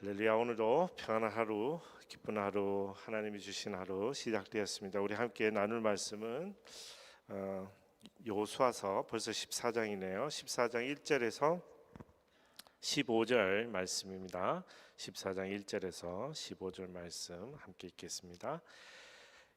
할렐루야. 오늘도 평안한 하루, 기쁜 하루, 하나님이 주신 하루 시작되었습니다. 우리 함께 나눌 말씀은 여호수아서 벌써 14장이네요. 14장 1절에서 15절 말씀입니다. 14장 1절에서 15절 말씀 함께 읽겠습니다.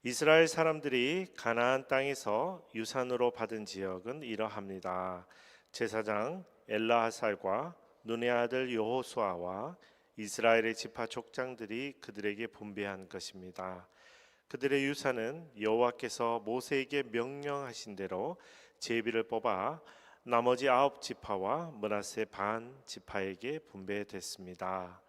이스라엘 사람들이 가나안 땅에서 유산으로 받은 지역은 이러합니다. 제사장 엘라하살과 눈의 아들 여호수아와 이스라엘의 지파 족장들이 그들에게 분배한 것입니다. 그들의 유산은 여호와께서 모세에게 명령하신 대로 제비를 뽑아 나머지 9지파와 므낫세 반 지파에게 분배됐습니다.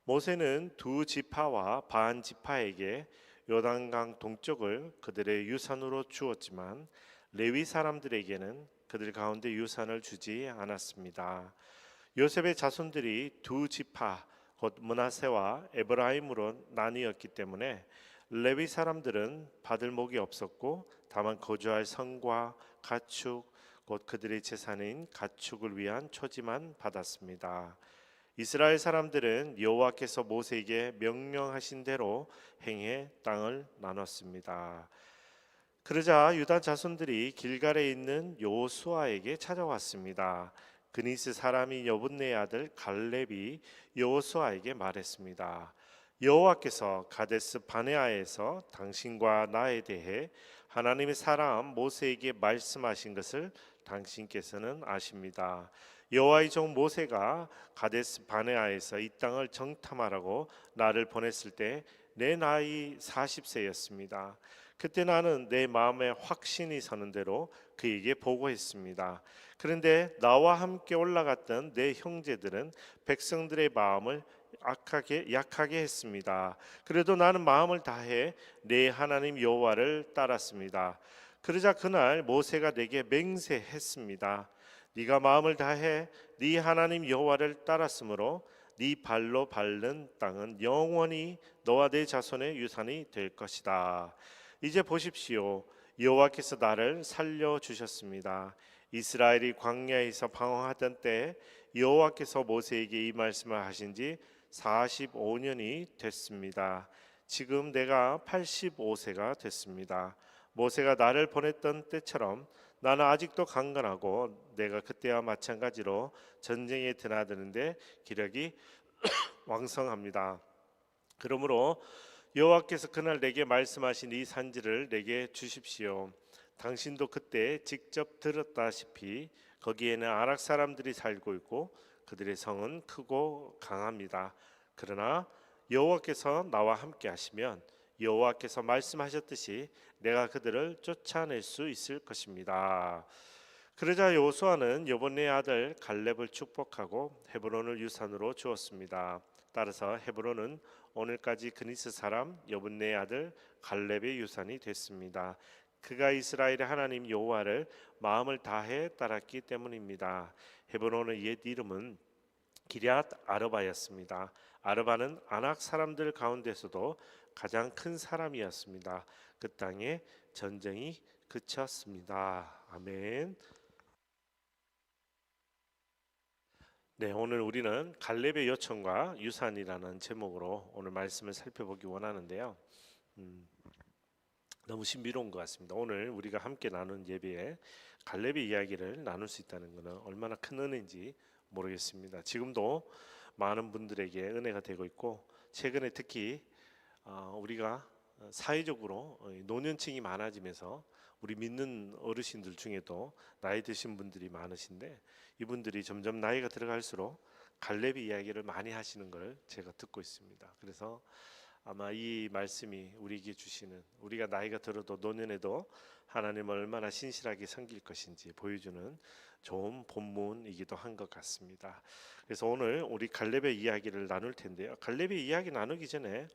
모세는 2지파와 반 지파에게 요단강 동쪽을 그들의 유산으로 주었지만 레위 사람들에게는 그들 가운데 유산을 주지 않았습니다. 요셉의 자손들이 2지파 곧 므낫세와 에브라임으로 나뉘었기 때문에 레위 사람들은 받을 목이 없었고 다만 거주할 성과 가축 곧 그들의 재산인 가축을 위한 초지만 받았습니다. 이스라엘 사람들은 여호와께서 모세에게 명령하신 대로 행해 땅을 나눴습니다. 그러자 유다 자손들이 길갈에 있는 여호수아에게 찾아왔습니다. 그니스 사람이 여분네의 아들 갈렙이 여호수아에게 말했습니다. 여호와께서 가데스 바네아에서 당신과 나에 대해 하나님의 사람 모세에게 말씀하신 것을 당신께서는 아십니다. 여호와의 종 모세가 가데스 바네아에서 이 땅을 정탐하라고 나를 보냈을 때 내 나이 40세였습니다. 그때 나는 내 마음에 확신이 서는 대로 그에게 보고했습니다. 그런데 나와 함께 올라갔던 내 형제들은 백성들의 마음을 약하게 했습니다. 그래도 나는 마음을 다해 내 하나님 여호와를 따랐습니다. 그러자 그날 모세가 내게 맹세했습니다. 네가 마음을 다해 네 하나님 여호와를 따랐으므로 네 발로 밟는 땅은 영원히 너와 네 자손의 유산이 될 것이다. 이제 보십시오. 여호와께서 나를 살려주셨습니다. 이스라엘이 광야에서 방황하던 때 여호와께서 모세에게 이 말씀을 하신 지 45년이 됐습니다. 지금 내가 85세가 됐습니다. 모세가 나를 보냈던 때처럼 나는 아직도 강건하고 내가 그때와 마찬가지로 전쟁에 드나드는데 기력이 왕성합니다. 그러므로 여호와께서 그날 내게 말씀하신 이 산지를 내게 주십시오. 당신도 그때 직접 들었다시피 거기에는 아락 사람들이 살고 있고 그들의 성은 크고 강합니다. 그러나 여호와께서 나와 함께 하시면 여호와께서 말씀하셨듯이 내가 그들을 쫓아낼 수 있을 것입니다. 그러자 여호수아는 여분네의 아들 갈렙을 축복하고 헤브론을 유산으로 주었습니다. 따라서 헤브론은 오늘까지 그니스 사람 여분네의 아들 갈렙의 유산이 됐습니다. 그가 이스라엘의 하나님 여호와를 마음을 다해 따랐기 때문입니다. 헤브론의 옛 이름은 기럇 아르바였습니다. 아르바는 아낙 사람들 가운데서도 가장 큰 사람이었습니다. 그 땅에 전쟁이 그쳤습니다. 아멘. 네, 오늘 우리는 갈렙의 요청과 유산이라는 제목으로 오늘 말씀을 살펴보기 원하는데요. 너무 신비로운 것 같습니다. 오늘 우리가 함께 나눈 예배에 갈렙의 이야기를 나눌 수 있다는 것은 얼마나 큰 은혜인지 모르겠습니다. 지금도 많은 분들에게 은혜가 되고 있고 최근에 특히 우리가 사회적으로 노년층이 많아지면서 우리 믿는 어르신들 중에도 나이 드신 분들이 많으신데 이분들이 점점 나이가 들어갈수록 갈렙의 이야기를 많이 하시는 걸 제가 듣고 있습니다. 그래서 아마 이 말씀이 우리에게 주시는 우리가 나이가 들어도 노년에도 하나님을 얼마나 신실하게 섬길 것인지 보여주는 좋은 본문이기도 한 것 같습니다. 그래서 오늘 우리 갈렙의 이야기를 나눌 텐데요. 갈렙의 이야기 나누기 전에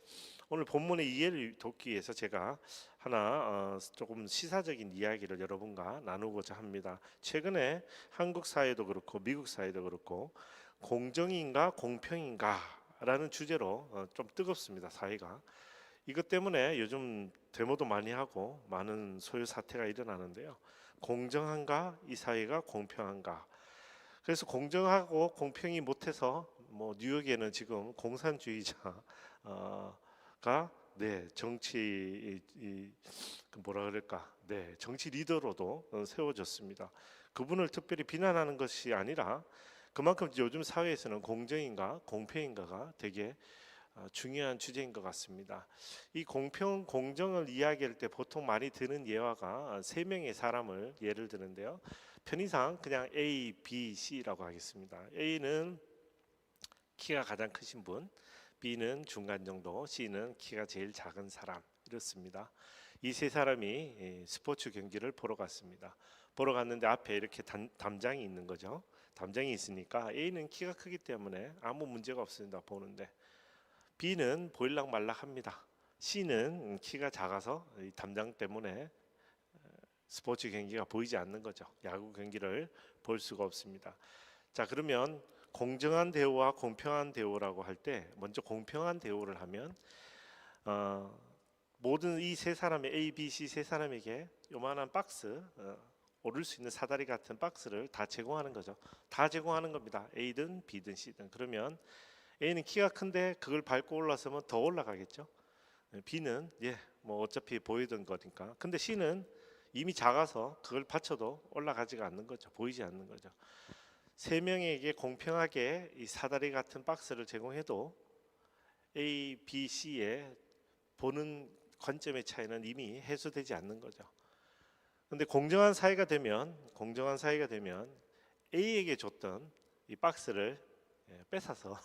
오늘 본문의 이해를 돕기 위해서 제가 하나 조금 시사적인 이야기를 여러분과 나누고자 합니다. 최근에 한국 사회도 그렇고 미국 사회도 그렇고 공정인가 공평인가 라는 주제로 좀 뜨겁습니다. 사회가. 이것 때문에 요즘 데모도 많이 하고 많은 소요 사태가 일어나는데요. 공정한가? 이 사회가 공평한가? 그래서 공정하고 공평이 못해서 뭐 뉴욕에는 지금 공산주의자가 네, 정치 그 뭐라 그럴까? 네, 정치 리더로도 세워졌습니다. 그분을 특별히 비난하는 것이 아니라 그만큼 요즘 사회에서는 공정인가 공평인가가 되게 중요한 주제인 것 같습니다. 이 공평 공정을 이야기할 때 보통 많이 드는 예화가 세 명의 사람을 예를 드는데요. 편의상 그냥 A, B, C라고 하겠습니다. A는 키가 가장 크신 분, B는 중간 정도, C는 키가 제일 작은 사람, 이렇습니다. 이 세 사람이 스포츠 경기를 보러 갔습니다. 보러 갔는데 앞에 이렇게 담장이 있는 거죠. 담장이 있으니까 A는 키가 크기 때문에 아무 문제가 없습니다. 보는데 B는 보일락 말락합니다. C는 키가 작아서 이 담장 때문에 스포츠 경기가 보이지 않는 거죠. 야구 경기를 볼 수가 없습니다. 자, 그러면 공정한 대우와 공평한 대우라고 할 때 먼저 공평한 대우를 하면 모든 이 세 사람의 A, B, C 세 사람에게 요만한 박스 오를 수 있는 사다리 같은 박스를 다 제공하는 거죠. 다 제공하는 겁니다. A든 B든 C든. 그러면 A는 키가 큰데 그걸 밟고 올라서면 더 올라가겠죠. B는 뭐 어차피 보이던 거니까. 근데 C는 이미 작아서 그걸 받쳐도 올라가지가 않는 거죠. 보이지 않는 거죠. 세 명에게 공평하게 이 사다리 같은 박스를 제공해도 A, B, C의 보는 관점의 차이는 이미 해소되지 않는 거죠. 근데 공정한 사회가 되면 A에게 줬던 이 박스를 뺏어서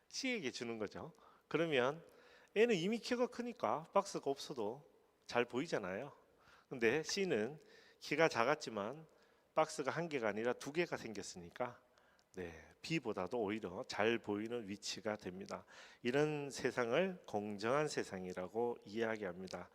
C에게 주는 거죠. 그러면 A는 이미 키가 크니까 박스가 없어도 잘 보이잖아요. 근데 C는 키가 작았지만 박스가 한 개가 아니라 두 개가 생겼으니까 B보다도 오히려 잘 보이는 위치가 됩니다. 이런 세상을 공정한 세상이라고 이야기합니다.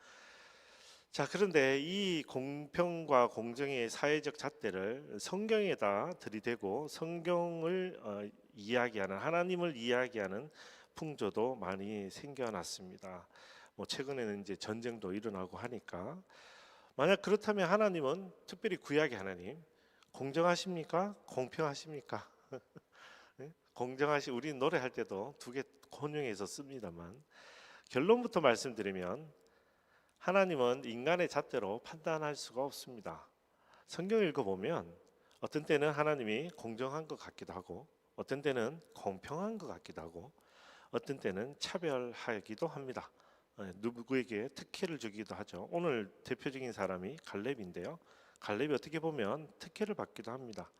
자, 그런데 이 공평과 공정의 사회적 잣대를 성경에다 들이대고 성경을 이야기하는, 하나님을 이야기하는 풍조도 많이 생겨났습니다. 뭐 최근에는 이제 전쟁도 일어나고 하니까, 만약 그렇다면 하나님은, 특별히 구약의 하나님, 공정하십니까? 공평하십니까? 우리는 노래할 때도 두 개 혼용해서 씁니다만, 결론부터 말씀드리면 하나님은 인간의 잣대로 판단할 수가 없습니다. 성경 읽어보면 어떤 때는 하나님이 공정한 것 같기도 하고, 어떤 때는 공평한 것 같기도 하고, 어떤 때는 차별하기도 합니다. 누구에게 특혜를 주기도 하죠. 오늘 대표적인 사람이 갈렙인데요. 갈렙이 어떻게 보면 특혜를 받기도 합니다.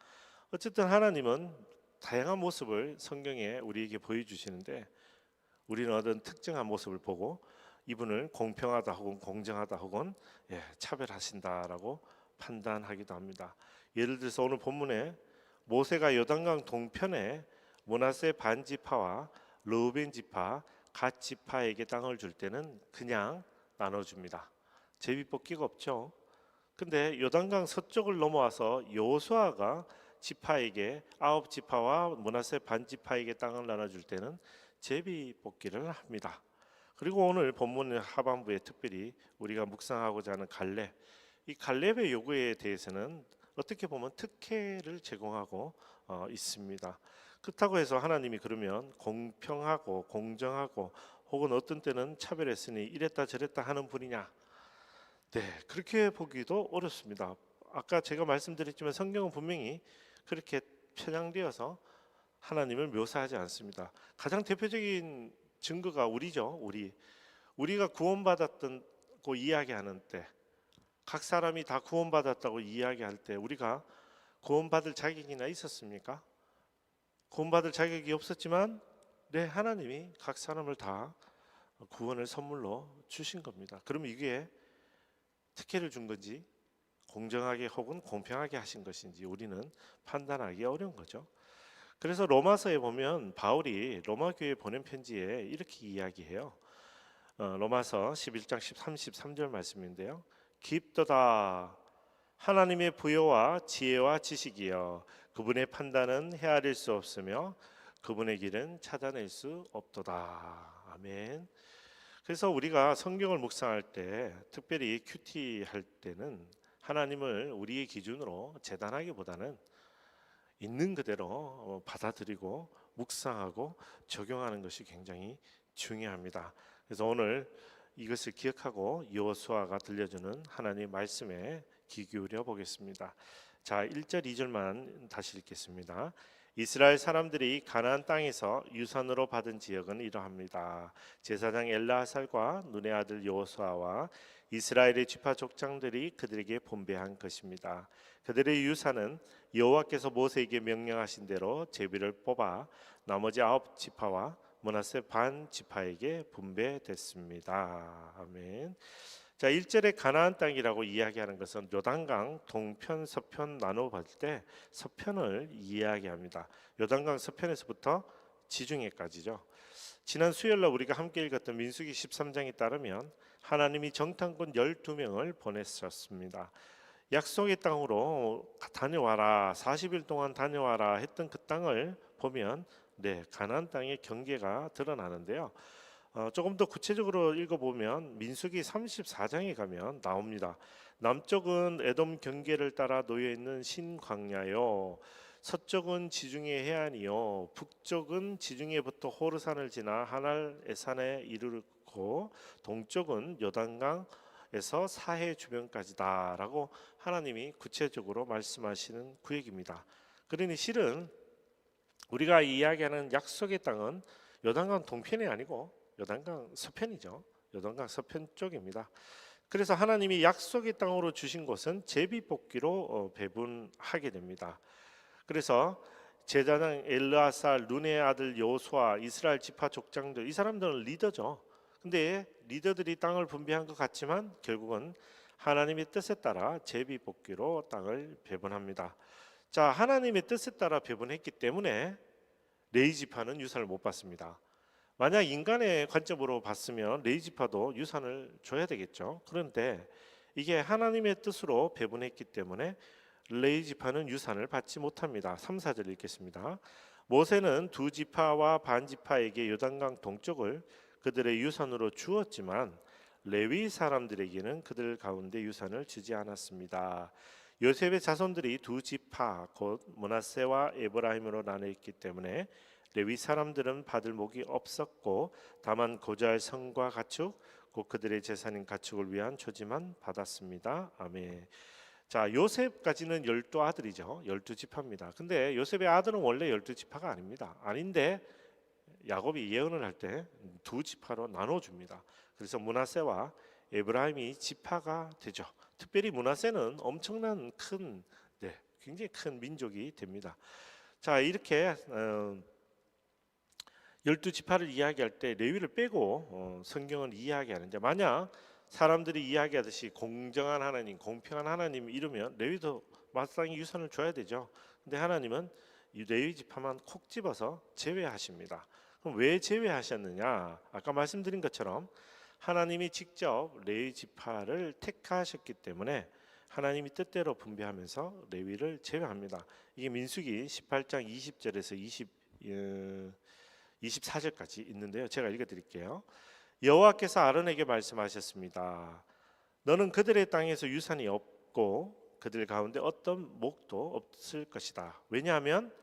어쨌든 하나님은 다양한 모습을 성경에 우리에게 보여주시는데, 우리는 어떤 특정한 모습을 보고 이분을 공평하다 혹은 공정하다 혹은 차별하신다라고 판단하기도 합니다. 예를 들어서 오늘 본문에 모세가 요단강 동편에 므낫세 반지파와 르우벤 지파 갓 지파에게 땅을 줄 때는 그냥 나눠줍니다. 제비뽑기가 없죠. 근데 요단강 서쪽을 넘어와서 여호수아가 지파에게 아홉 지파와 므낫세 반지파에게 땅을 나눠줄 때는 제비뽑기를 합니다. 그리고 오늘 본문 하반부에 특별히 우리가 묵상하고자 하는 갈렙, 이 갈렙의 요구에 대해서는 어떻게 보면 특혜를 제공하고 있습니다. 그렇다고 해서 하나님이 그러면 공평하고 공정하고 혹은 어떤 때는 차별했으니 이랬다 저랬다 하는 분이냐? 그렇게 보기도 어렵습니다. 아까 제가 말씀드렸지만 성경은 분명히 그렇게 편향되어서 하나님을 묘사하지 않습니다. 가장 대표적인 증거가 우리죠. 우리가 구원받았다고 이야기하는 때, 각 사람이 다 구원받았다고 이야기할 때 우리가 구원받을 자격이나 있었습니까? 구원받을 자격이 없었지만 하나님이 각 사람을 다 구원을 선물로 주신 겁니다. 그럼 이게 특혜를 준 건지 공정하게 혹은 공평하게 하신 것인지 우리는 판단하기 어려운 거죠. 그래서 로마서에 보면 바울이 로마 교회에 보낸 편지에 이렇게 이야기해요. 로마서 11장 33절 말씀인데요. 깊도다 하나님의 부여와 지혜와 지식이여 그분의 판단은 헤아릴 수 없으며 그분의 길은 찾아낼 수 없도다. 아멘. 그래서 우리가 성경을 묵상할 때, 특별히 큐티 할 때는 하나님을 우리의 기준으로 재단하기보다는 있는 그대로 받아들이고 묵상하고 적용하는 것이 굉장히 중요합니다. 그래서 오늘 이것을 기억하고 여호수아가 들려주는 하나님 말씀에 귀 기울여 보겠습니다. 자, 1절 2절만 다시 읽겠습니다. 이스라엘 사람들이 가나안 땅에서 유산으로 받은 지역은 이러합니다. 제사장 엘르아살과 눈의 아들 여호수아와 이스라엘의 지파 족장들이 그들에게 분배한 것입니다. 그들의 유산은 여호와께서 모세에게 명령하신 대로 제비를 뽑아 나머지 9지파와 므낫세 반 지파에게 분배됐습니다. 아멘. 자, 1절에 가나안 땅이라고 이야기하는 것은 요단강 동편 서편 나눠 볼 때 서편을 이야기합니다. 요단강 서편에서부터 지중해까지죠. 지난 수요일날 우리가 함께 읽었던 민수기 13장에 따르면 하나님이 정탐꾼 12명을 보냈었습니다. 약속의 땅으로 다녀와라, 40일 동안 다녀와라 했던 그 땅을 보면 가나안 땅의 경계가 드러나는데요. 조금 더 구체적으로 읽어보면 민수기 34장에 가면 나옵니다. 남쪽은 에돔 경계를 따라 놓여있는 신광야요, 서쪽은 지중해 해안이요, 북쪽은 지중해부터 호르산을 지나 하날 에산에 이르고 동쪽은 요단강에서 사해 주변까지다라고 하나님이 구체적으로 말씀하시는 구역입니다. 그러니 실은 우리가 이야기하는 약속의 땅은 요단강 동편이 아니고 요단강 서편이죠. 요단강 서편 쪽입니다. 그래서 하나님이 약속의 땅으로 주신 곳은 제비뽑기로 배분하게 됩니다. 그래서 제사장 엘르아살, 눈의 아들 여호수아, 이스라엘 지파 족장들, 이 사람들은 리더죠. 근데 리더들이 땅을 분배한 것 같지만 결국은 하나님의 뜻에 따라 제비뽑기로 땅을 배분합니다. 자, 하나님의 뜻에 따라 배분했기 때문에 레위 지파는 유산을 못 받습니다. 만약 인간의 관점으로 봤으면 레위 지파도 유산을 줘야 되겠죠. 그런데 이게 하나님의 뜻으로 배분했기 때문에 레위 지파는 유산을 받지 못합니다. 3, 4절 읽겠습니다. 모세는 두 지파와 반 지파에게 요단강 동쪽을 그들의 유산으로 주었지만 레위 사람들에게는 그들 가운데 유산을 주지 않았습니다. 요셉의 자손들이 두 지파 곧 므낫세와 에브라임으로 나눠 있기 때문에 레위 사람들은 받을 목이 없었고 다만 고자할 성과 가축 곧 그들의 재산인 가축을 위한 조지만 받았습니다. 아멘. 자, 요셉까지는 12아들이죠. 12지파입니다. 근데 요셉의 아들은 원래 12지파가 아닙니다. 아닌데 야곱이 예언을 할 때 두 지파로 나눠줍니다. 그래서 므낫세와 에브라임이 지파가 되죠. 특별히 므낫세는 엄청난 큰, 굉장히 큰 민족이 됩니다. 자, 이렇게 12지파를 이야기할 때 레위를 빼고 성경을 이야기하는데, 만약 사람들이 이야기하듯이 공정한 하나님, 공평한 하나님 이러면 레위도 마땅히 유산을 줘야 되죠. 근데 하나님은 레위 지파만 콕 집어서 제외하십니다. 그럼 왜 제외하셨느냐? 아까 말씀드린 것처럼 하나님이 직접 레위 지파를 택하셨기 때문에 하나님이 뜻대로 분배하면서 레위를 제외합니다. 이게 민수기 18장 20절에서 24절까지 있는데요. 제가 읽어드릴게요. 여호와께서 아론에게 말씀하셨습니다. 너는 그들의 땅에서 유산이 없고 그들 가운데 어떤 목도 없을 것이다. 왜냐하면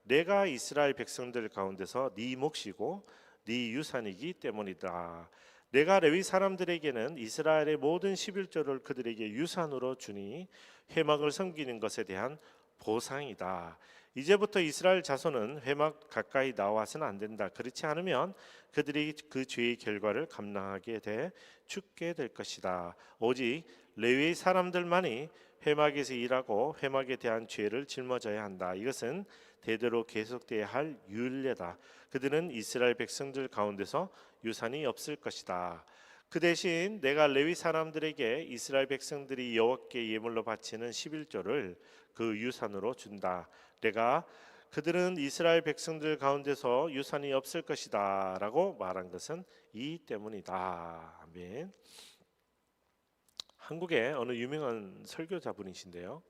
내가 이스라엘 백성들 가운데서 네 몫이고 네 유산이기 때문이다. 내가 레위 사람들에게는 이스라엘의 모든 11조를 그들에게 유산으로 주니 회막을 섬기는 것에 대한 보상이다. 이제부터 이스라엘 자손은 회막 가까이 나와서는 안 된다. 그렇지 않으면 그들이 그 죄의 결과를 감당하게 돼 죽게 될 것이다. 오직 레위 사람들만이 회막에서 일하고 회막에 대한 죄를 짊어져야 한다. 이것은 대대로 계속돼야 할 율례다. 그들은 이스라엘 백성들 가운데서 유산이 없을 것이다. 그 대신 내가 레위 사람들에게 이스라엘 백성들이 여호와께 예물로 바치는 11조를 그 유산으로 준다. 내가 그들은 이스라엘 백성들 가운데서 유산이 없을 것이다 라고 말한 것은 이 때문이다. 아멘. 한국의 어느 유명한 설교자분이신데요,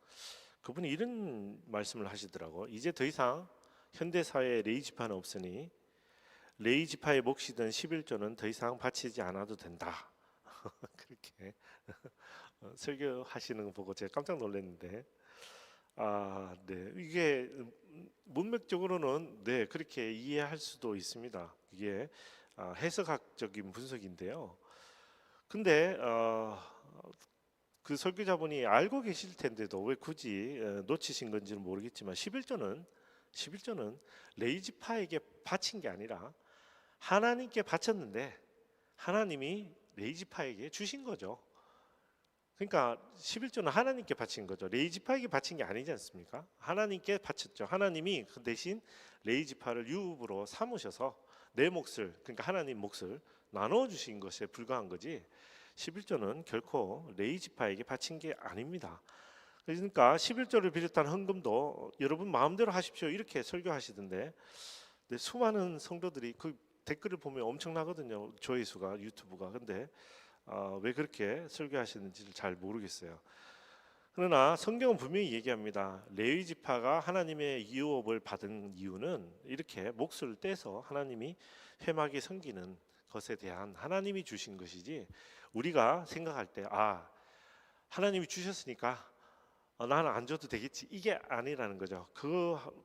그분이 이런 말씀을 하시더라고. 이제 더 이상 현대사회에 레위 지파는 없으니 레위 지파의 몫이던 11조는 더 이상 바치지 않아도 된다. 그렇게 설교하시는 거 보고 제가 깜짝 놀랐는데, 네. 이게 문맥적으로는 네, 그렇게 이해할 수도 있습니다. 이게 해석학적인 분석인데요. 근데 그 설교자분이 알고 계실 텐데도 왜 굳이 놓치신 건지는 모르겠지만 11조는 레이지파에게 바친 게 아니라 하나님께 바쳤는데 하나님이 레이지파에게 주신 거죠. 그러니까 11조는 하나님께 바친 거죠. 레이지파에게 바친 게 아니지 않습니까? 하나님께 바쳤죠. 하나님이 그 대신 레이지파를 유업으로 삼으셔서 내 몫을, 그러니까 하나님 몫을 나눠 주신 것에 불과한 거지. 11조는 결코 레이지파에게 바친 게 아닙니다. 그러니까 11조를 비롯한 헌금도 여러분 마음대로 하십시오 이렇게 설교하시던데, 네, 수많은 성도들이 그 댓글을 보면 엄청나거든요. 조회수가, 유튜브가. 근데 왜 그렇게 설교하시는지를 잘 모르겠어요. 그러나 성경은 분명히 얘기합니다. 레위 지파가 하나님의 유업을 받은 이유는 이렇게 몫을 떼서 하나님이 회막에 섬기는 것에 대한 하나님이 주신 것이지, 우리가 생각할 때 하나님이 주셨으니까 나는 안 줘도 되겠지, 이게 아니라는 거죠.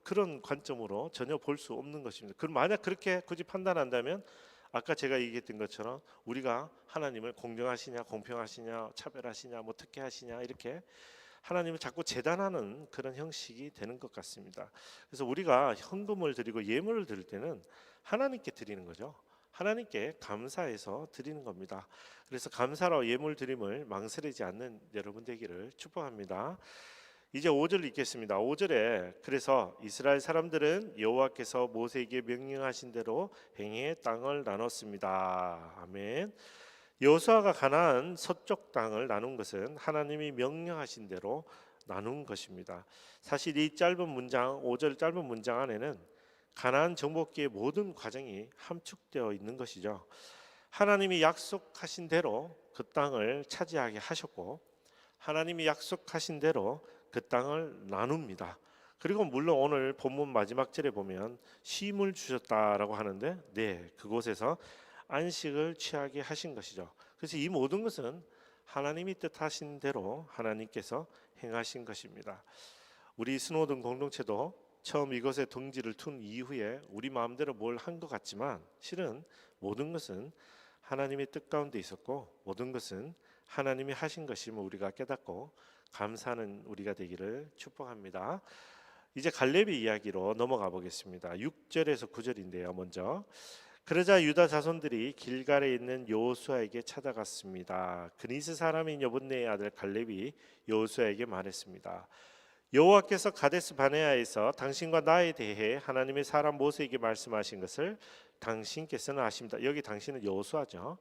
그런 관점으로 전혀 볼 수 없는 것입니다. 그럼 만약 그렇게 굳이 판단한다면 아까 제가 얘기했던 것처럼 우리가 하나님을 공정하시냐, 공평하시냐, 차별하시냐, 뭐 특혜하시냐 이렇게 하나님을 자꾸 재단하는 그런 형식이 되는 것 같습니다. 그래서 우리가 헌금을 드리고 예물을 드릴 때는 하나님께 드리는 거죠. 하나님께 감사해서 드리는 겁니다. 그래서 감사로 예물 드림을 망설이지 않는 여러분 되기를 축복합니다. 이제 5절 읽겠습니다. 5절에 그래서 이스라엘 사람들은 여호와께서 모세에게 명령하신 대로 행해 땅을 나눴습니다. 아멘. 여호수아가 가나안 서쪽 땅을 나눈 것은 하나님이 명령하신 대로 나눈 것입니다. 사실 이 짧은 문장, 5절 짧은 문장 안에는 가나안 정복기의 모든 과정이 함축되어 있는 것이죠. 하나님이 약속하신 대로 그 땅을 차지하게 하셨고, 하나님이 약속하신 대로 그 땅을 나눕니다. 그리고 물론 오늘 본문 마지막 절에 보면 쉼을 주셨다라고 하는데, 네, 그곳에서 안식을 취하게 하신 것이죠. 그래서 이 모든 것은 하나님이 뜻하신 대로 하나님께서 행하신 것입니다. 우리 스노든 공동체도 처음 이것에 둥지를 둔 이후에 우리 마음대로 뭘 한 것 같지만 실은 모든 것은 하나님의 뜻 가운데 있었고, 모든 것은 하나님이 하신 것임을 우리가 깨닫고 감사하는 우리가 되기를 축복합니다. 이제 갈렙의 이야기로 넘어가 보겠습니다. 6절에서 9절인데요. 먼저 그러자 유다 자손들이 길갈에 있는 여호수아에게 찾아갔습니다. 그니스 사람인 여분네의 아들 갈렙이 여호수아에게 말했습니다. 여호와께서 가데스 바네아에서 당신과 나에 대해 하나님의 사람 모세에게 말씀하신 것을 당신께서는 아십니다. 여기 당신은 여호수아죠.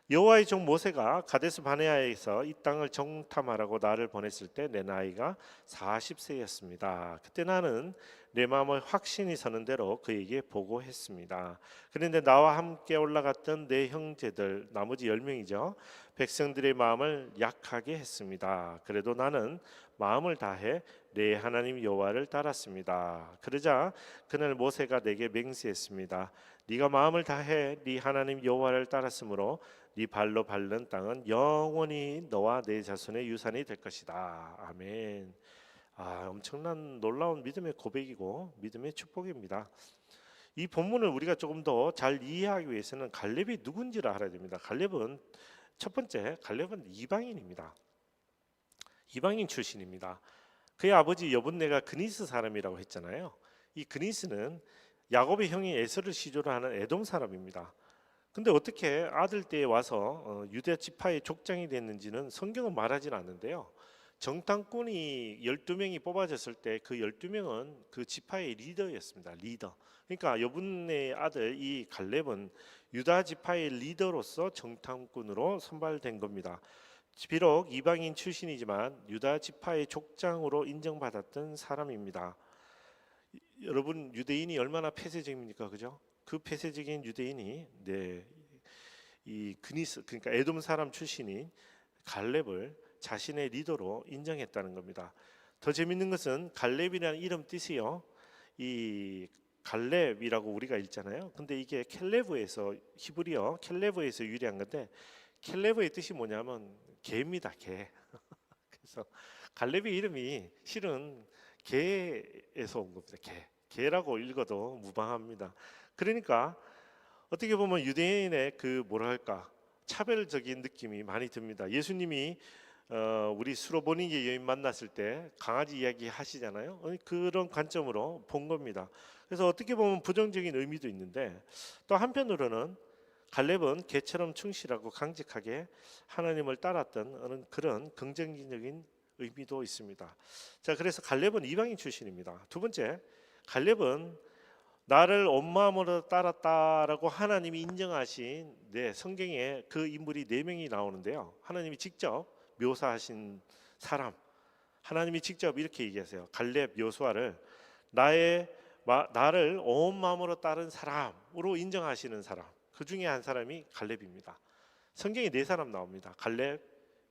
여호와의 종 모세가 가데스 바네아에서 이 땅을 정탐하라고 나를 보냈을 때 내 나이가 40세였습니다. 그때 나는 내 마음을 확신이 서는 대로 그에게 보고했습니다. 그런데 나와 함께 올라갔던 내 형제들 나머지 10명이죠. 백성들의 마음을 약하게 했습니다. 그래도 나는 마음을 다해 내 하나님 여호와를 따랐습니다. 그러자 그날 모세가 내게 맹세했습니다. 네가 마음을 다해 네 하나님 여호와를 따랐으므로 네 발로 밟는 땅은 영원히 너와 내 자손의 유산이 될 것이다. 아멘. 엄청난 놀라운 믿음의 고백이고 믿음의 축복입니다. 이 본문을 우리가 조금 더 잘 이해하기 위해서는 갈렙이 누군지를 알아야 됩니다. 첫 번째, 갈렙은 이방인입니다. 이방인 출신입니다. 그의 아버지 여분네가 그니스 사람이라고 했잖아요. 이 그니스는 야곱의 형이 에서를 시조로 하는 에돔 사람입니다. 근데 어떻게 아들 때에 와서 유대 지파의 족장이 됐는지는 성경은 말하지는 않는데요. 정탐꾼이 12명이 뽑아졌을 때 그 12명은 그 지파의 리더였습니다. 리더. 그러니까 여분네의 아들 이 갈렙은 유다 지파의 리더로서 정탐꾼으로 선발된 겁니다. 비록 이방인 출신이지만 유다 지파의 족장으로 인정받았던 사람입니다. 여러분, 유대인이 얼마나 폐쇄적입니까, 그죠? 그 폐쇄적인 유대인이 이 그니스, 그러니까 에돔 사람 출신인 갈렙을 자신의 리더로 인정했다는 겁니다. 더 재밌는 것은 갈렙이라는 이름 뜻이요, 이 갈렙이라고 우리가 읽잖아요. 근데 이게 켈레브에서, 히브리어 켈레브에서 유래한 건데, 켈레브의 뜻이 뭐냐면 개입니다, 개. 그래서 갈렙의 이름이 실은 개에서 온 겁니다. 개라고 읽어도 무방합니다. 그러니까 어떻게 보면 유대인의 그 뭐랄까 차별적인 느낌이 많이 듭니다. 예수님이 우리 수로보니게 여인 만났을 때 강아지 이야기 하시잖아요. 그런 관점으로 본 겁니다. 그래서 어떻게 보면 부정적인 의미도 있는데 또 한편으로는 갈렙은 개처럼 충실하고 강직하게 하나님을 따랐던 그런 긍정적인 의미도 있습니다. 자, 그래서 갈렙은 이방인 출신입니다. 두 번째, 갈렙은 나를 온 마음으로 따랐다라고 하나님이 인정하신 성경에 그 인물이 4명이 나오는데요. 하나님이 직접 묘사하신 사람, 하나님이 직접 이렇게 얘기하세요. 갈렙 여호수아를 나를 온 마음으로 따른 사람으로 인정하시는 사람, 그 중에 한 사람이 갈렙입니다. 성경에 4사람 나옵니다. 갈렙,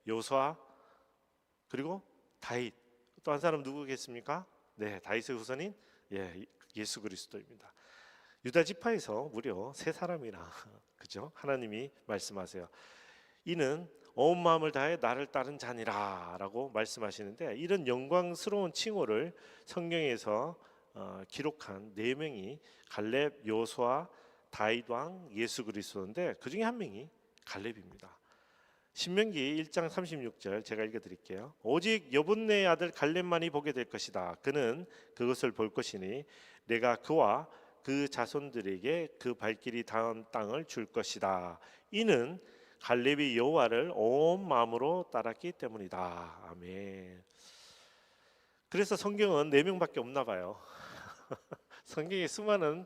여호수아, 그리고 다윗. 또 한 사람 누구겠습니까? 네, 다윗의 후손인 예수 그리스도입니다. 유다 지파에서 무려 3사람이나 그죠? 하나님이 말씀하세요. 이는 온 마음을 다해 나를 따른 자니라라고 말씀하시는데 이런 영광스러운 칭호를 성경에서 기록한 4명이 갈렙, 여호수아, 다윗 왕, 예수 그리스도인데 그 중에 한 명이 갈렙입니다. 신명기 1장 36절 제가 읽어드릴게요. 오직 여분네의 아들 갈렙만이 보게 될 것이다. 그는 그것을 볼 것이니 내가 그와 그 자손들에게 그 발길이 닿은 땅을 줄 것이다. 이는 갈렙이 여호와를 온 마음으로 따랐기 때문이다. 아멘. 그래서 성경은 4명밖에 없나 봐요. 성경에 수많은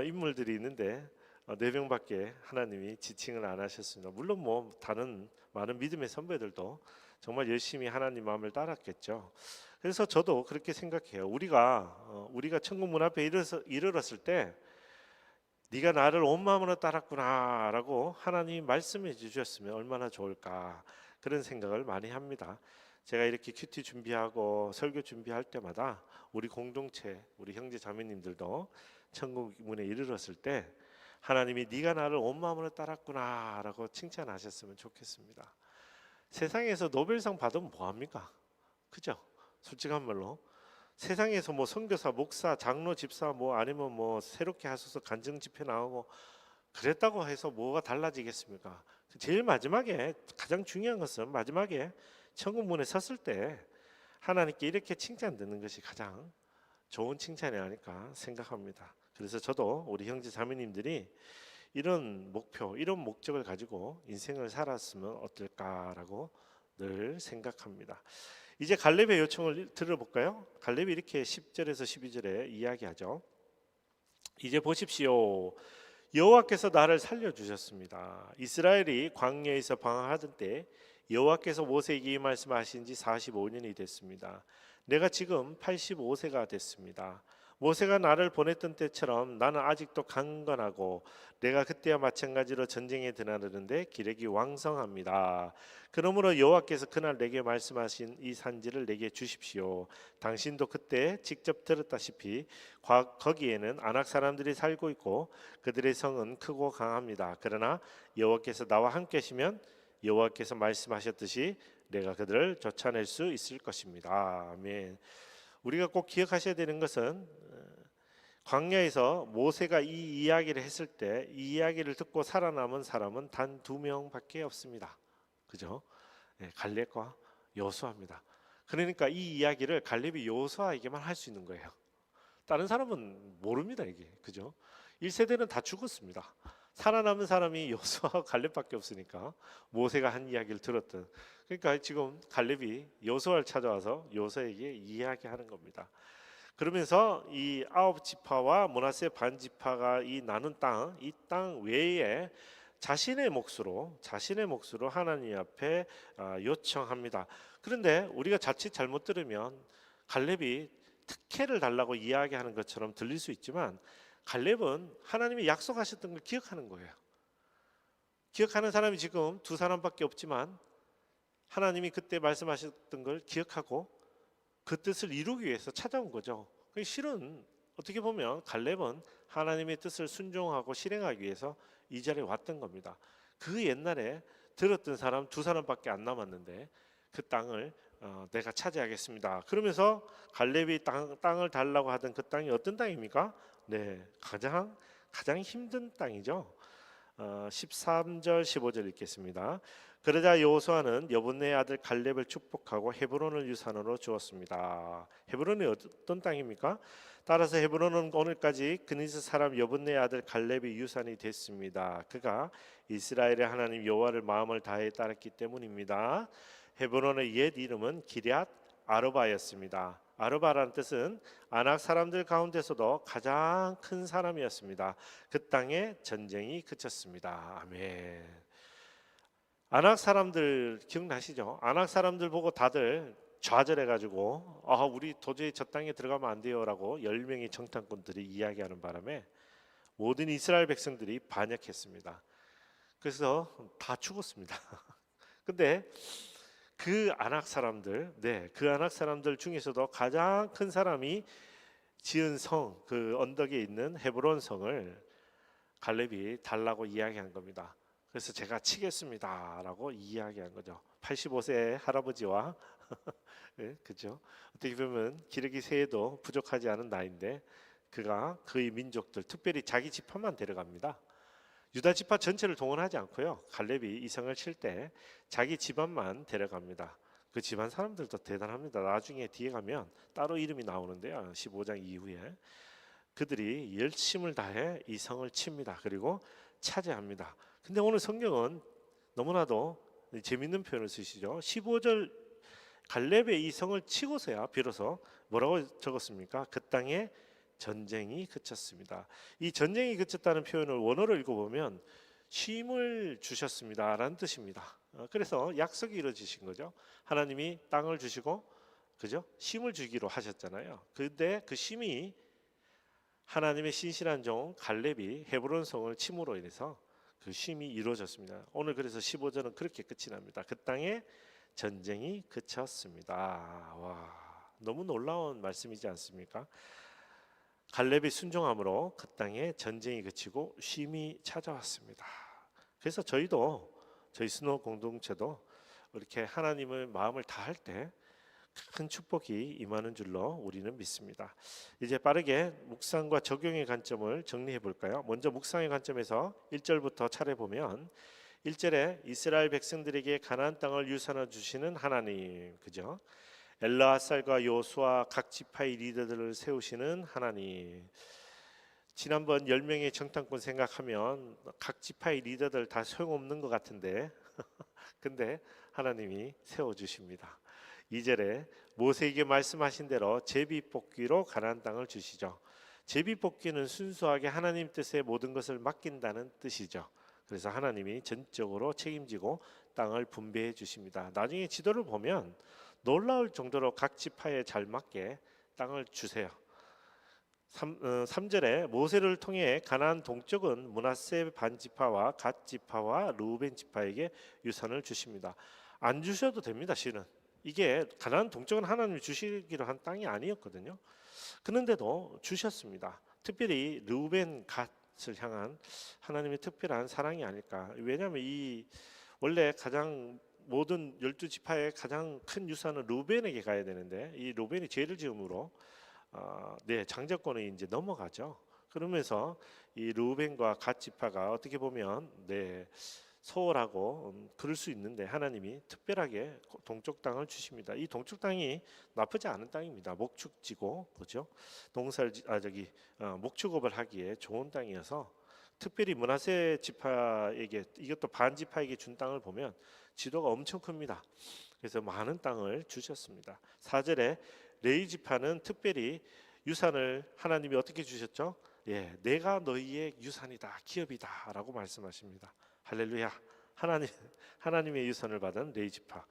인물들이 있는데 4명밖에 하나님이 지칭을 안 하셨습니다. 물론 뭐 다른 많은 믿음의 선배들도 정말 열심히 하나님 마음을 따랐겠죠. 그래서 저도 그렇게 생각해요. 우리가 천국 문 앞에 이르렀을 때 네가 나를 온 마음으로 따랐구나라고 하나님이 말씀해 주셨으면 얼마나 좋을까 그런 생각을 많이 합니다. 제가 이렇게 큐티 준비하고 설교 준비할 때마다 우리 공동체, 우리 형제 자매님들도 천국 문에 이르렀을 때 하나님이 네가 나를 온 마음으로 따랐구나라고 칭찬하셨으면 좋겠습니다. 세상에서 노벨상 받으면 뭐합니까? 그죠? 솔직한 말로 세상에서 뭐 선교사, 목사, 장로, 집사 아니면 새롭게 하소서 간증 집회 나오고 그랬다고 해서 뭐가 달라지겠습니까? 제일 마지막에 가장 중요한 것은 마지막에 천국 문에 섰을 때 하나님께 이렇게 칭찬 듣는 것이 가장 좋은 칭찬이 아닐까 생각합니다. 그래서 저도 우리 형제 자매님들이 이런 목표, 이런 목적을 가지고 인생을 살았으면 어떨까라고 늘 생각합니다. 이제 갈렙의 요청을 들어볼까요? 갈렙이 이렇게 10절에서 12절에 이야기하죠. 이제 보십시오. 여호와께서 나를 살려주셨습니다. 이스라엘이 광야에서 방황하던 때 여호와께서 모세에게 이 말씀하신 지 45년이 됐습니다. 내가 지금 85세가 됐습니다. 모세가 나를 보냈던 때처럼 나는 아직도 강건하고 내가 그때와 마찬가지로 전쟁에 드나드는데 기력이 왕성합니다. 그러므로 여호와께서 그날 내게 말씀하신 이 산지를 내게 주십시오. 당신도 그때 직접 들었다시피 거기에는 아낙 사람들이 살고 있고 그들의 성은 크고 강합니다. 그러나 여호와께서 나와 함께시면 여호와께서 말씀하셨듯이 내가 그들을 쫓아낼 수 있을 것입니다. 아멘. 우리가 꼭 기억하셔야 되는 것은 광야에서 모세가 이 이야기를 했을 때 이 이야기를 듣고 살아남은 사람은 단 2명밖에 없습니다. 그죠? 네, 갈렙과 여호수아입니다. 그러니까 이 이야기를 갈렙이 여호수아에게만 할 수 있는 거예요. 다른 사람은 모릅니다, 이게. 그죠? 1세대는 다 죽었습니다. 살아남은 사람이 여호수아와 갈렙밖에 없으니까 모세가 한 이야기를 들었던. 그러니까 지금 갈렙이 여호수아를 찾아와서 여호수아에게 이야기하는 겁니다. 그러면서 이 9지파와 므낫세 반지파가 이 나눈 땅, 이 땅 외에 자신의 몫으로 하나님 앞에 요청합니다. 그런데 우리가 자칫 잘못 들으면 갈렙이 특혜를 달라고 이야기하는 것처럼 들릴 수 있지만 갈렙은 하나님이 약속하셨던 걸 기억하는 거예요. 기억하는 사람이 지금 2사람밖에 없지만 하나님이 그때 말씀하셨던 걸 기억하고 그 뜻을 이루기 위해서 찾아온 거죠. 실은 어떻게 보면 갈렙은 하나님의 뜻을 순종하고 실행하기 위해서 이 자리에 왔던 겁니다. 그 옛날에 들었던 사람 2사람밖에 안 남았는데 그 땅을 내가 차지하겠습니다. 그러면서 갈렙이 땅을 달라고 하던 그 땅이 어떤 땅입니까? 네, 가장 힘든 땅이죠. 13절 15절 읽겠습니다. 그러자 여호수아는 여분네의 아들 갈렙을 축복하고 헤브론을 유산으로 주었습니다. 헤브론이 어떤 땅입니까? 따라서 헤브론은 오늘까지 그니스 사람 여분네의 아들 갈렙이 유산이 됐습니다. 그가 이스라엘의 하나님 여호와를 마음을 다해 따랐기 때문입니다. 헤브론의 옛 이름은 기럇 아르바였습니다. 아르바라는 뜻은 아낙 사람들 가운데서도 가장 큰 사람이었습니다. 그 땅에 전쟁이 그쳤습니다. 아멘. 아낙 사람들 기억나시죠? 아낙 사람들 보고 다들 좌절해가지고 우리 도저히 저 땅에 들어가면 안 돼요라고 10명의 정탐꾼들이 이야기하는 바람에 모든 이스라엘 백성들이 반역했습니다. 그래서 다 죽었습니다. 근데 그 아낙 사람들 중에서도 가장 큰 사람이 지은 성, 그 언덕에 있는 헤브론 성을 갈렙이 달라고 이야기한 겁니다. 그래서 제가 치겠습니다라고 이야기한 거죠. 85세 할아버지와 네, 그죠? 어떻게 보면 기르기 새에도 부족하지 않은 나이인데 그가 그의 민족들, 특별히 자기 지파만 데려갑니다. 유다 지파 전체를 동원하지 않고요. 갈렙이 이 성을 칠 때 자기 집안만 데려갑니다. 그 집안 사람들도 대단합니다. 나중에 뒤에 가면 따로 이름이 나오는데요. 15장 이후에 그들이 열심을 다해 이 성을 칩니다. 그리고 차지합니다. 근데 오늘 성경은 너무나도 재밌는 표현을 쓰시죠. 15절 갈렙의 이 성을 치고서야 비로소 뭐라고 적었습니까? 그 땅에 전쟁이 그쳤습니다. 이 전쟁이 그쳤다는 표현을 원어로 읽어보면 쉼을 주셨습니다라는 뜻입니다. 그래서 약속이 이루어지신 거죠. 하나님이 땅을 주시고 그죠? 쉼을 주기로 하셨잖아요. 근데 그 쉼이 하나님의 신실한 종 갈렙이 헤브론 성을 침으로 인해서 그 쉼이 이루어졌습니다. 오늘 그래서 15절은 그렇게 끝이 납니다. 그 땅에 전쟁이 그쳤습니다. 와, 너무 놀라운 말씀이지 않습니까? 갈렙의 순종함으로 그 땅에 전쟁이 그치고 쉼이 찾아왔습니다. 그래서 저희 스노우 공동체도 이렇게 하나님을 마음을 다할 때 큰 축복이 임하는 줄로 우리는 믿습니다. 이제 빠르게 묵상과 적용의 관점을 정리해 볼까요? 먼저 묵상의 관점에서 1절부터 차례 보면 1절에 이스라엘 백성들에게 가나안 땅을 유산해 주시는 하나님, 그죠? 엘르아살과 요수아 각 지파의 리더들을 세우시는 하나님. 지난번 10명의 정탐꾼 생각하면 각 지파의 리더들 다 소용없는 것 같은데 근데 하나님이 세워주십니다. 2절에 모세에게 말씀하신 대로 제비뽑기로 가나안 땅을 주시죠. 제비뽑기는 순수하게 하나님 뜻에 모든 것을 맡긴다는 뜻이죠. 그래서 하나님이 전적으로 책임지고 땅을 분배해 주십니다. 나중에 지도를 보면 놀라울 정도로 각 지파에 잘 맞게 땅을 주세요. 3절에 모세를 통해 가나안 동쪽은 므낫세 반지파와 갓 지파와 르우벤 지파에게 유산을 주십니다. 안 주셔도 됩니다. 실은 이게 가나안 동쪽은 하나님이 주시기로 한 땅이 아니었거든요. 그런데도 주셨습니다. 특별히 르우벤 갓을 향한 하나님의 특별한 사랑이 아닐까. 왜냐하면 이 원래 가장 모든 12지파의 가장 큰 유산은 르우벤에게 가야 되는데 이 르우벤이 죄를 지음으로 장자권이 이제 넘어가죠. 그러면서 이 르우벤과 갓 지파가 어떻게 보면 소홀하고 그럴 수 있는데 하나님이 특별하게 동쪽 땅을 주십니다. 이 동쪽 땅이 나쁘지 않은 땅입니다. 목축지고 그죠? 목축업을 하기에 좋은 땅이어서 특별히 므낫세 지파에게 이것도 반 지파에게 준 땅을 보면 지도가 엄청 큽니다. 그래서 많은 땅을 주셨습니다. 4절에 레위 지파는 특별히 유산을 하나님이 어떻게 주셨죠? 내가 너희의 유산이다, 기업이다라고 말씀하십니다. 할렐루야. 하나님의 유산을 받은 레위 지파.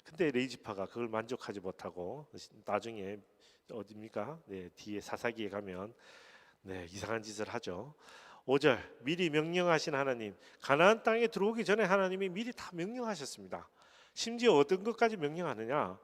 근데 레위 지파가 그걸 만족하지 못하고 나중에 어디입니까? 뒤에 사사기에 가면 이상한 짓을 하죠. 5절 미리 명령하신 하나님, 가나안 땅에 들어오기 전에 하나님이 미리 다 명령하셨습니다. 심지어 어떤 것까지 명령하느냐?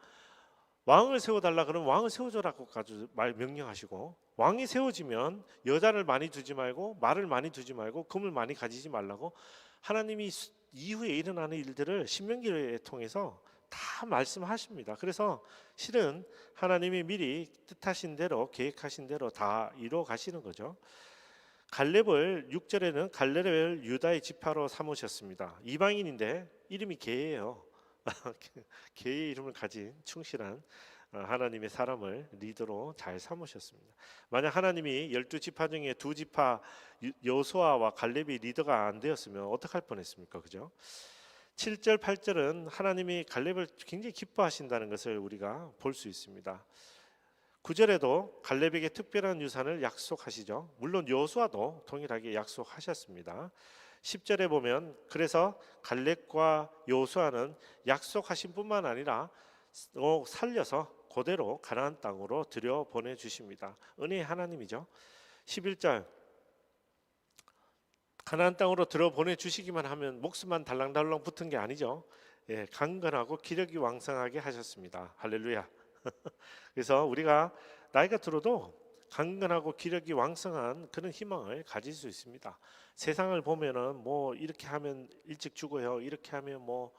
왕을 세워달라 그러면 왕을 세워줘라고까지 명령하시고, 왕이 세워지면 여자를 많이 두지 말고 말을 많이 두지 말고 금을 많이 가지지 말라고 하나님이 이후에 일어나는 일들을 신명기를 통해서 다 말씀하십니다. 그래서 실은 하나님이 미리 뜻하신 대로 계획하신 대로 다 이루어 가시는 거죠. 갈렙을 6절에는 갈렙을 유다의 지파로 삼으셨습니다. 이방인인데 이름이 게예요. 게의 이름을 가진 충실한 하나님의 사람을 리더로 잘 삼으셨습니다. 만약 하나님이 12지파 중에 2지파 여호수아와 갈렙이 리더가 안 되었으면 어떡할 뻔했습니까? 그죠? 7절 8절은 하나님이 갈렙을 굉장히 기뻐하신다는 것을 우리가 볼 수 있습니다. 9절에도 갈렙에게 특별한 유산을 약속하시죠. 물론 여호수아도 동일하게 약속하셨습니다. 10절에 보면 그래서 갈렙과 여호수아는 약속하신 뿐만 아니라 살려서 그대로 가나안 땅으로 들여 보내 주십니다. 은혜의 하나님이죠. 11절 가나안 땅으로 들어 보내 주시기만 하면 목숨만 달랑달랑 붙은 게 아니죠. 예, 강건하고 기력이 왕성하게 하셨습니다. 할렐루야. 그래서 우리가 나이가 들어도 강건하고 기력이 왕성한 그런 희망을 가질 수 있습니다. 세상을 보면은 뭐 이렇게 하면 일찍 죽어요. 이렇게 하면 뭐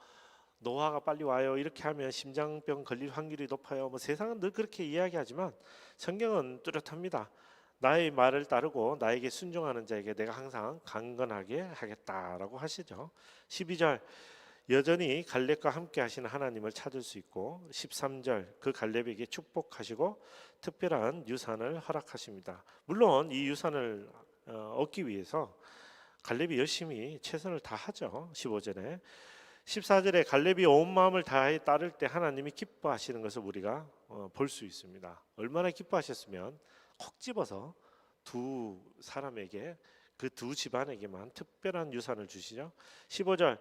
노화가 빨리 와요. 이렇게 하면 심장병 걸릴 확률이 높아요. 뭐 세상은 늘 그렇게 이야기하지만 성경은 뚜렷합니다. 나의 말을 따르고 나에게 순종하는 자에게 내가 항상 강건하게 하겠다라고 하시죠. 12절 여전히 갈렙과 함께 하시는 하나님을 찾을 수 있고 13절 그 갈렙에게 축복하시고 특별한 유산을 허락하십니다. 물론 이 유산을 얻기 위해서 갈렙이 열심히 최선을 다하죠. 15절에 14절에 갈렙이 온 마음을 다해 따를 때 하나님이 기뻐하시는 것을 우리가 볼 수 있습니다. 얼마나 기뻐하셨으면 콕 집어서 두 사람에게 그 두 집안에게만 특별한 유산을 주시죠. 15절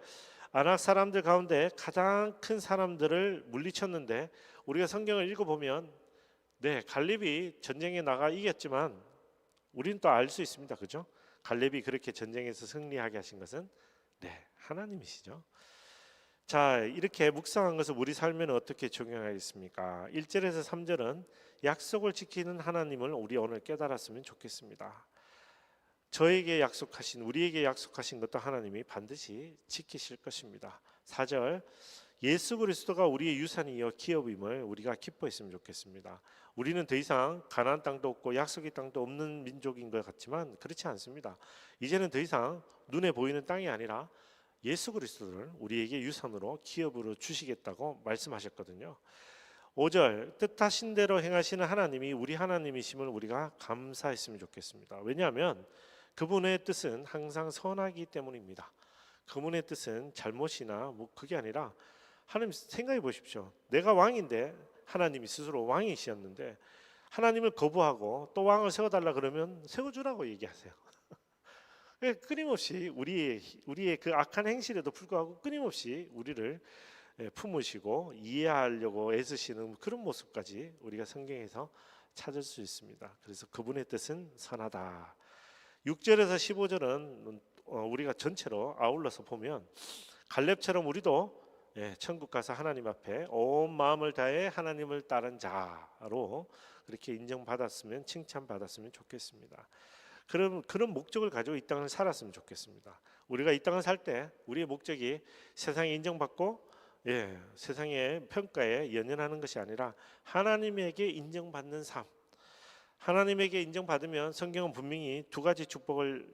아낙 사람들 가운데 가장 큰 사람들을 물리쳤는데 우리가 성경을 읽어보면 네 갈렙이 전쟁에 나가 이겼지만 우리는 또 알 수 있습니다. 그죠? 갈렙이 그렇게 전쟁에서 승리하게 하신 것은 네 하나님이시죠. 자 이렇게 묵상한 것을 우리 삶에는 어떻게 적용하겠습니까? 1절에서 3절은 약속을 지키는 하나님을 우리 오늘 깨달았으면 좋겠습니다. 저에게 약속하신 우리에게 약속하신 것도 하나님이 반드시 지키실 것입니다. 4절 예수 그리스도가 우리의 유산이요 기업임을 우리가 기뻐했으면 좋겠습니다. 우리는 더 이상 가나안 땅도 없고 약속의 땅도 없는 민족인 것 같지만 그렇지 않습니다. 이제는 더 이상 눈에 보이는 땅이 아니라 예수 그리스도를 우리에게 유산으로 기업으로 주시겠다고 말씀하셨거든요. 5절 뜻하신 대로 행하시는 하나님이 우리 하나님이심을 우리가 감사했으면 좋겠습니다. 왜냐하면 그분의 뜻은 항상 선하기 때문입니다. 그분의 뜻은 잘못이나 뭐 그게 아니라 하나님 생각해 보십시오. 내가 왕인데 하나님이 스스로 왕이셨는데 하나님을 거부하고 또 왕을 세워달라 그러면 세워주라고 얘기하세요. 끊임없이 우리의 그 악한 행실에도 불구하고 끊임없이 우리를 품으시고 이해하려고 애쓰시는 그런 모습까지 우리가 성경에서 찾을 수 있습니다. 그래서 그분의 뜻은 선하다. 6절에서 15절은 우리가 전체로 아울러서 보면 갈렙처럼 우리도 천국 가서 하나님 앞에 온 마음을 다해 하나님을 따른 자로 그렇게 인정받았으면 칭찬받았으면 좋겠습니다. 그런 목적을 가지고 이 땅을 살았으면 좋겠습니다. 우리가 이 땅을 살 때 우리의 목적이 세상에 인정받고 세상의 평가에 연연하는 것이 아니라 하나님에게 인정받는 삶. 하나님에게 인정받으면 성경은 분명히 두 가지 축복을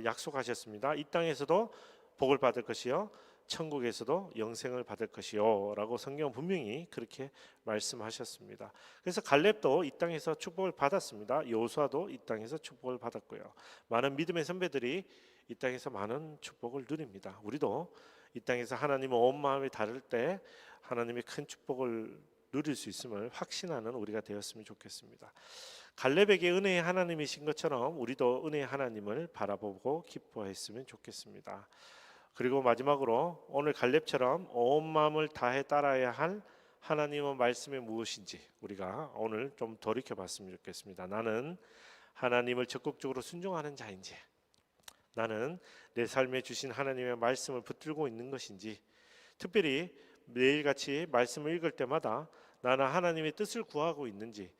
약속하셨습니다. 이 땅에서도 복을 받을 것이요 천국에서도 영생을 받을 것이요 라고 성경은 분명히 그렇게 말씀하셨습니다. 그래서 갈렙도 이 땅에서 축복을 받았습니다. 여호수아도 이 땅에서 축복을 받았고요. 많은 믿음의 선배들이 이 땅에서 많은 축복을 누립니다. 우리도 이 땅에서 하나님을 온 마음에 다룰 때 하나님의 큰 축복을 누릴 수 있음을 확신하는 우리가 되었으면 좋겠습니다. 갈렙에게 은혜의 하나님이신 것처럼 우리도 은혜의 하나님을 바라보고 기뻐했으면 좋겠습니다. 그리고 마지막으로 오늘 갈렙처럼 온 마음을 다해 따라야 할 하나님의 말씀이 무엇인지 우리가 오늘 좀 돌이켜봤으면 좋겠습니다. 나는 하나님을 적극적으로 순종하는 자인지, 나는 내 삶에 주신 하나님의 말씀을 붙들고 있는 것인지, 특별히 매일같이 말씀을 읽을 때마다 나는 하나님의 뜻을 구하고 있는지,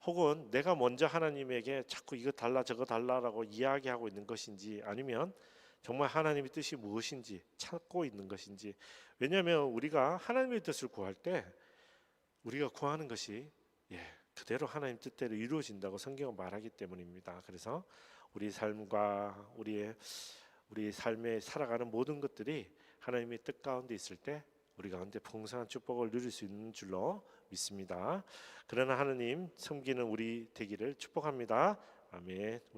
혹은 내가 먼저 하나님에게 자꾸 이거 달라 저거 달라라고 이야기하고 있는 것인지, 아니면 정말 하나님의 뜻이 무엇인지 찾고 있는 것인지. 왜냐하면 우리가 하나님의 뜻을 구할 때 우리가 구하는 것이 그대로 하나님 뜻대로 이루어진다고 성경은 말하기 때문입니다. 그래서 우리 삶과 우리 삶에 살아가는 모든 것들이 하나님의 뜻 가운데 있을 때 우리 가운데 풍성한 축복을 누릴 수 있는 줄로 믿습니다. 그러나 하나님 섬기는 우리 되기를 축복합니다. 아멘.